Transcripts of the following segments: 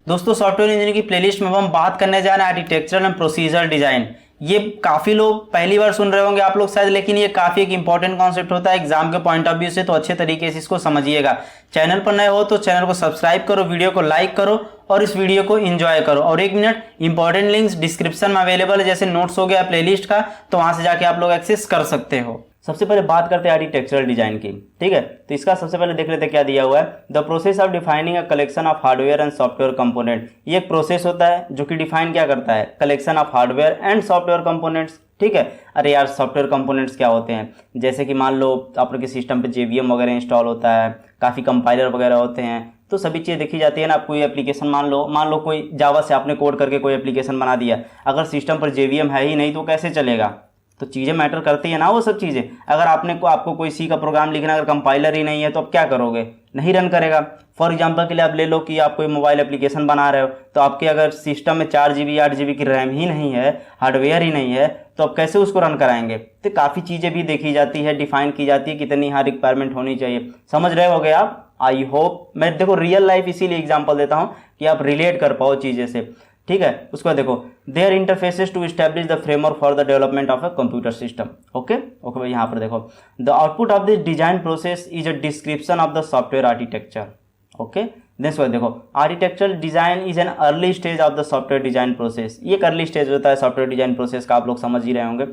दोस्तों software engineering की playlist में हम बात करने जा रहे हैं आर्किटेक्चरल एंड प्रोसीजरल डिजाइन। ये काफ़ी लोग पहली बार सुन रहे होंगे आप लोग शायद, लेकिन ये काफ़ी एक इंपॉर्टेंट कॉन्सेप्ट होता है एग्जाम के पॉइंट ऑफ व्यू से, तो अच्छे तरीके से इसको समझिएगा। चैनल पर नए हो तो चैनल को सब्सक्राइब करो, वीडियो को लाइक करो और इस वीडियो को एंजॉय करो। और एक मिनट, इंपॉर्टेंट लिंक्स डिस्क्रिप्शन में अवेलेबल है, जैसे नोट्स हो गया प्लेलिस्ट का, तो वहाँ से जाके आप लोग एक्सेस कर सकते हो। सबसे पहले बात करते हैं आर्किटेक्चरल डिजाइन की, ठीक है। तो इसका सबसे पहले देख लेते हैं क्या दिया हुआ है। The process of defining a collection of hardware and software component. ये एक प्रोसेस होता है जो कि डिफाइन क्या करता है, collection of hardware and software components, ठीक है। अरे यार, सॉफ्टवेयर कंपोनेंट्स क्या होते हैं? जैसे कि मान लो आपके सिस्टम पे JVM वगैरह इंस्टॉल होता है, काफ़ी कंपाइलर वगैरह होते हैं, तो सभी चीज़ें देखी जाती है ना। आप कोई एप्लीकेशन मान लो कोई जावा से आपने कोड करके कोई एप्लीकेशन बना दिया, अगर सिस्टम पर JVM है ही नहीं तो कैसे चलेगा? तो चीज़ें मैटर करती है ना, वो सब चीज़ें। अगर आपको कोई सी का प्रोग्राम लिखना, अगर कंपाइलर ही नहीं है तो आप क्या करोगे? नहीं रन करेगा। फॉर एग्जांपल के लिए आप ले लो कि आप कोई मोबाइल एप्लीकेशन बना रहे हो, तो आपके अगर सिस्टम में 4 GB 8 GB की रैम ही नहीं है, हार्डवेयर ही नहीं है, तो आप कैसे उसको रन कराएंगे? तो काफ़ी चीज़ें भी देखी जाती है, डिफाइन की जाती है, कितनी यहाँ रिक्वायरमेंट होनी चाहिए। समझ रहे होगे आप? I hope. मैं देखो रियल लाइफ इसीलिए एग्जाम्पल देता हूँ कि आप रिलेट कर पाओ चीज़ें से, ठीक है। उसको देखो, there interfaces to establish the framework for the development of a computer system. Okay भाई, यहाँ पर देखो, the output of this design process is a description of the software architecture. Okay, then देखो, architectural design is an early stage of the software design process. ये एक early stage होता है software design process का, आप लोग समझ ही रहे होंगे,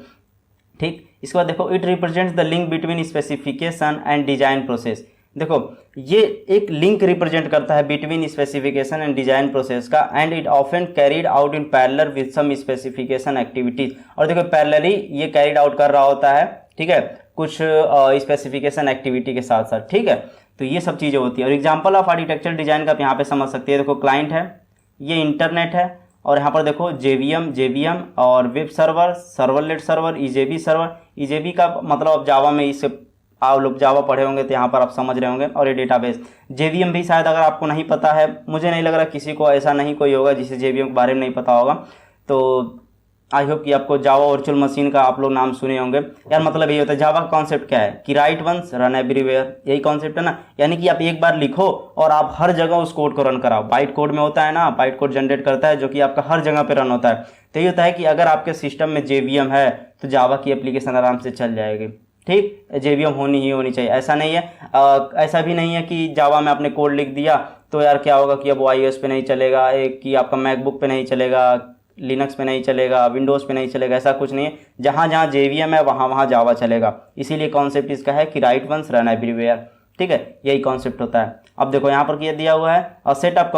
ठीक। इसके बाद देखो, it represents the link between specification and design process. देखो, ये एक लिंक रिप्रेजेंट करता है between specification and design process का, and it often carried out in parallel with some specification activities. और देखो, पैरेलली ये कैरिड आउट कर रहा होता है, ठीक है, कुछ स्पेसिफिकेशन एक्टिविटी के साथ साथ, ठीक है। तो ये सब चीज़ें होती है। और एग्जाम्पल ऑफ आर्किटेक्चरल डिजाइन का आप यहाँ पे समझ सकते हैं। देखो, क्लाइंट है, ये इंटरनेट है, और यहाँ पर देखो JVM और web server, servlet server, EJB server. EJB का मतलब अब जावा में, इससे आप लोग जावा पढ़े होंगे तो यहाँ पर आप समझ रहे होंगे। और ये डेटाबेस JVM भी शायद अगर आपको नहीं पता है, मुझे नहीं लग रहा किसी को ऐसा नहीं कोई होगा जिसे JVM के बारे में नहीं पता होगा। तो आई होप कि आपको जावा वर्चुअल मशीन का आप लोग नाम सुने होंगे। यार मतलब ये होता है, जावा का कॉन्सेप्ट क्या है कि राइट वंस रन एवरीवेयर, यही कॉन्सेप्ट है ना। यानी कि आप एक बार लिखो और आप हर जगह उस कोड को रन कराओ। बाइट कोड में होता है ना, बाइट कोड जनरेट करता है जो कि आपका हर जगह पे रन होता है। तो ये होता है कि अगर आपके सिस्टम में JVM है तो जावा की एप्लीकेशन आराम से चल जाएगी, ठीक। JVM होनी चाहिए, ऐसा नहीं है। ऐसा भी नहीं है कि जावा में आपने कोड लिख दिया तो यार क्या होगा कि अब वो iOS पे नहीं चलेगा, एक कि आपका मैकबुक पे नहीं चलेगा, लिनक्स पे नहीं चलेगा, विंडोज़ पे नहीं चलेगा, ऐसा कुछ नहीं है। जहाँ जहाँ JVM है वहाँ जावा चलेगा। इसीलिए कॉन्सेप्ट इसका है कि राइट वंस रन एवरीवेयर, ठीक है, यही कॉन्सेप्ट होता है। अब देखो यहाँ पर क्या दिया हुआ है, अ सेट ऑफ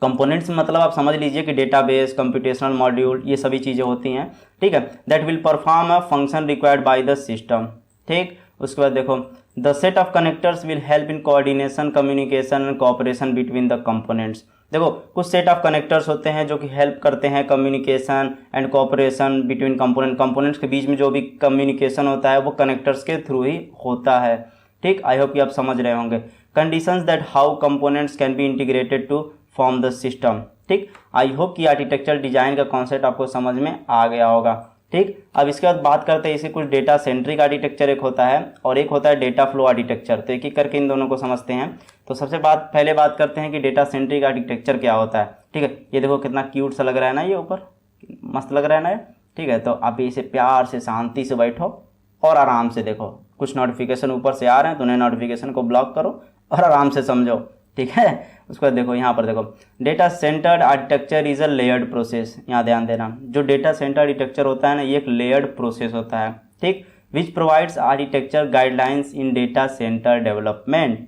कंपोनेंट्स मतलब आप समझ लीजिए कि डेटाबेस, कंप्यूटेशनल मॉड्यूल, ये सभी चीज़ें होती हैं, ठीक है। That will perform a function required by the system, ठीक। उसके बाद देखो, the set of connectors will help in coordination, communication and cooperation between the components. देखो, कुछ सेट ऑफ कनेक्टर्स होते हैं जो कि हेल्प करते हैं communication and cooperation between components के बीच में जो भी कम्युनिकेशन होता है वो कनेक्टर्स के थ्रू ही होता है, ठीक। आई होप कि आप समझ रहे होंगे। Conditions that how components can be integrated to form the system, ठीक। आई होप कि आर्किटेक्चरल डिजाइन का कॉन्सेप्ट आपको समझ में आ गया होगा, ठीक। अब इसके बाद बात करते हैं, इसे कुछ डेटा सेंट्रिक आर्किटेक्चर एक होता है और एक होता है डेटा फ्लो आर्किटेक्चर। तो एक एक करके इन दोनों को समझते हैं। तो पहले बात करते हैं कि डेटा सेंट्रिक आर्किटेक्चर क्या होता है, ठीक है। ये देखो कितना क्यूट सा लग रहा है ना, ये ऊपर मस्त लग रहा है ना, ठीक है। तो आप इसे प्यार से शांति से बैठो और आराम से देखो। कुछ नोटिफिकेशन ऊपर से आ रहे हैं तो उन्हें नोटिफिकेशन को ब्लॉक करो और आराम से समझो, ठीक है। उसके बाद देखो, यहाँ पर देखो, data centred architecture is a layered process. यहाँ ध्यान देना, जो डेटा सेंटर आर्किटेक्चर होता है ना, ये एक लेयर्ड प्रोसेस होता है, ठीक। Which provides architecture guidelines in data centre development,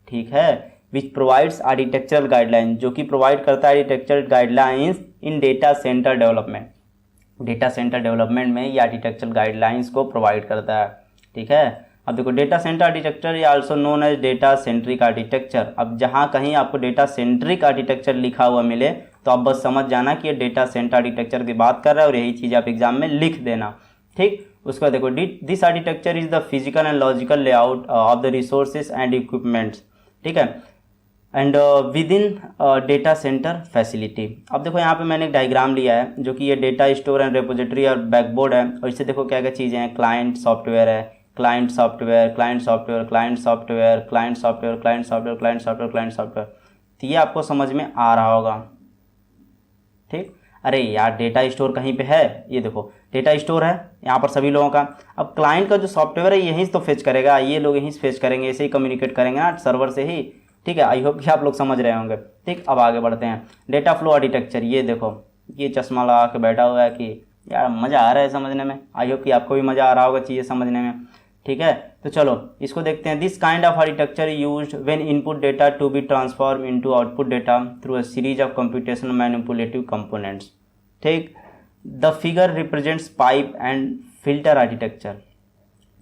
ठीक है। विच प्रोवाइड्स आर्किटेक्चरल गाइडलाइन, जो कि प्रोवाइड करता है आर्किटेक्चरल गाइडलाइंस इन data centre development. Data centre development में ये आर्किटेक्चरल गाइडलाइंस को प्रोवाइड करता है, ठीक है। अब देखो, डेटा सेंटर आर्किटेक्चर या also known as data centric architecture. अब जहाँ कहीं आपको डेटा सेंट्रिक आर्किटेक्चर लिखा हुआ मिले तो आप बस समझ जाना कि ये डेटा सेंटर आर्किटेक्चर की बात कर रहा है और यही चीज़ आप एग्जाम में लिख देना, ठीक। उसके बाद देखो, this architecture is the physical and logical layout of the resources and equipments, ठीक है, and with in data centre facility. अब देखो, यहाँ पे मैंने एक डायग्राम लिया है जो कि ये डेटा स्टोर एंड रेपोजिटरी और बैकबोर्ड है। और इससे देखो क्या क्या चीज़ें हैं, क्लाइंट सॉफ्टवेयर है, client software, client software, client software, client software, client software, client software, client software, तो ये आपको समझ में आ रहा होगा। ठीक, अरे यार डेटा स्टोर कहीं पे है, ये देखो डेटा स्टोर है यहाँ पर सभी लोगों का। अब क्लाइंट का जो सॉफ्टवेयर है यहीं से तो फेच करेगा, ये लोग यहीं से फेच करेंगे, ऐसे ही कम्युनिकेट करेंगे ना सर्वर से ही। ठीक है, आई होप कि आप लोग समझ रहे होंगे। ठीक, अब आगे बढ़ते हैं। डेटा फ्लो आर्किटेक्चर, ये देखो ये चश्मा लगा के बैठा हुआ है कि यार मज़ा आ रहा है समझने में, आई होप कि आपको भी मज़ा आ रहा होगा चीज़ें समझने में। ठीक है, तो चलो इसको देखते हैं। This kind of architecture used when input data to be transform into output data through a series of computational manipulative components. ठीक, the figure represents pipe and filter architecture.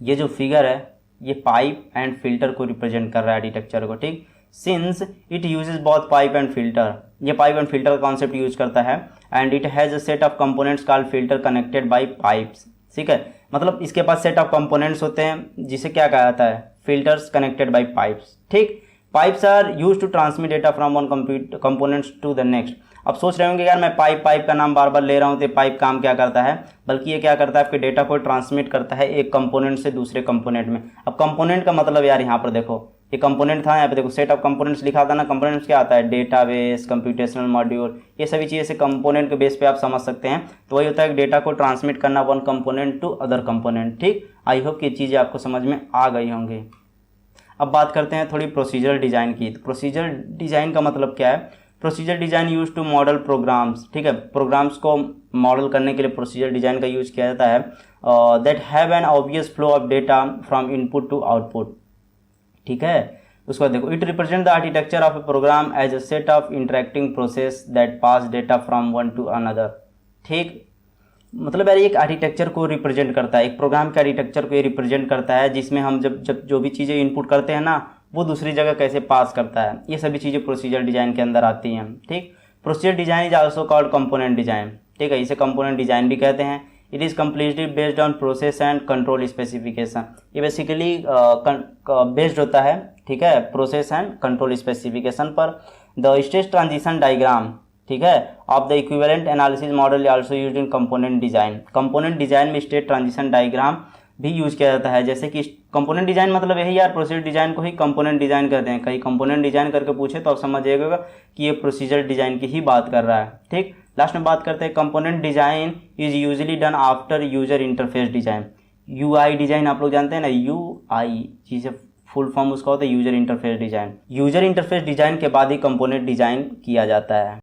ये जो फिगर है ये पाइप एंड फिल्टर को represent कर रहा है architecture को। ठीक, since it uses both pipe and filter, ये पाइप एंड फिल्टर का कॉन्सेप्ट यूज करता है। And it has a set of components called filter connected by pipes. ठीक है, मतलब इसके पास सेट ऑफ कंपोनेंट्स होते हैं जिसे क्या कहा जाता है, फिल्टर्स कनेक्टेड बाय पाइप्स। ठीक, pipes are use to transmit data from one components to the next. अब सोच रहे होंगे यार मैं पाइप का नाम बार बार ले रहा हूँ, तो पाइप काम क्या करता है, बल्कि ये क्या करता है आपके डेटा को ट्रांसमिट करता है एक कंपोनेंट से दूसरे कंपोनेंट में। अब कंपोनेंट का मतलब यार यहाँ पर देखो ये कंपोनेंट था, यहाँ पे देखो सेट ऑफ कंपोनेंट्स लिखा था ना। कंपोनेंट्स क्या आता है, डेटाबेस, कंप्यूटेशनल मॉड्यूल, ये सभी चीज़ें से कंपोनेंट के बेस पे आप समझ सकते हैं। तो वही होता है डेटा को ट्रांसमिट करना one component to other component. ठीक, आई होप कि ये चीज़ें आपको समझ में आ गई होंगी। अब बात करते हैं थोड़ी प्रोसीजरल डिज़ाइन की। तो प्रोसीजरल डिज़ाइन का मतलब क्या है, procedure design use to model programs. ठीक है, प्रोग्राम्स को मॉडल करने के लिए प्रोसीजर डिज़ाइन का यूज किया जाता है। That have an obvious flow of data from input to output. ठीक है, उसको देखो, it represent the architecture of a program as a set of interacting process that pass data from one to another. ठीक, मतलब यार एक architecture को represent करता है, एक प्रोग्राम के आर्किटेक्चर को ये रिप्रेजेंट करता है जिसमें हम जब जो भी चीज़ें इनपुट करते हैं ना वो दूसरी जगह कैसे पास करता है, ये सभी चीज़ें प्रोसीजर डिज़ाइन के अंदर आती हैं। ठीक, procedure design is also called component design. ठीक है, इसे कंपोनेंट डिज़ाइन भी कहते हैं। It is completely based on process and control specification. ये बेसिकली बेस्ड होता है, ठीक है, प्रोसेस एंड कंट्रोल स्पेसिफिकेशन पर। द स्टेट ट्रांजिशन डायग्राम, ठीक है, of the equivalent analysis model also used in component design. Component design में state transition diagram भी यूज किया जाता है। जैसे कि कंपोनेंट डिज़ाइन मतलब यही यार, प्रोसीजर डिज़ाइन को ही कंपोनेंट डिज़ाइन कहते हैं। कहीं कंपोनेंट डिज़ाइन करके पूछे तो आप समझिएगा कि ये प्रोसीजर डिज़ाइन की ही बात कर रहा है। ठीक, लास्ट में बात करते हैं component design is usually done after user interface design. UI design आप लोग जानते हैं ना, UI चीज़ें फुल फॉर्म उसका होता है user interface design. User interface design के बाद ही कंपोनेंट डिज़ाइन किया जाता है।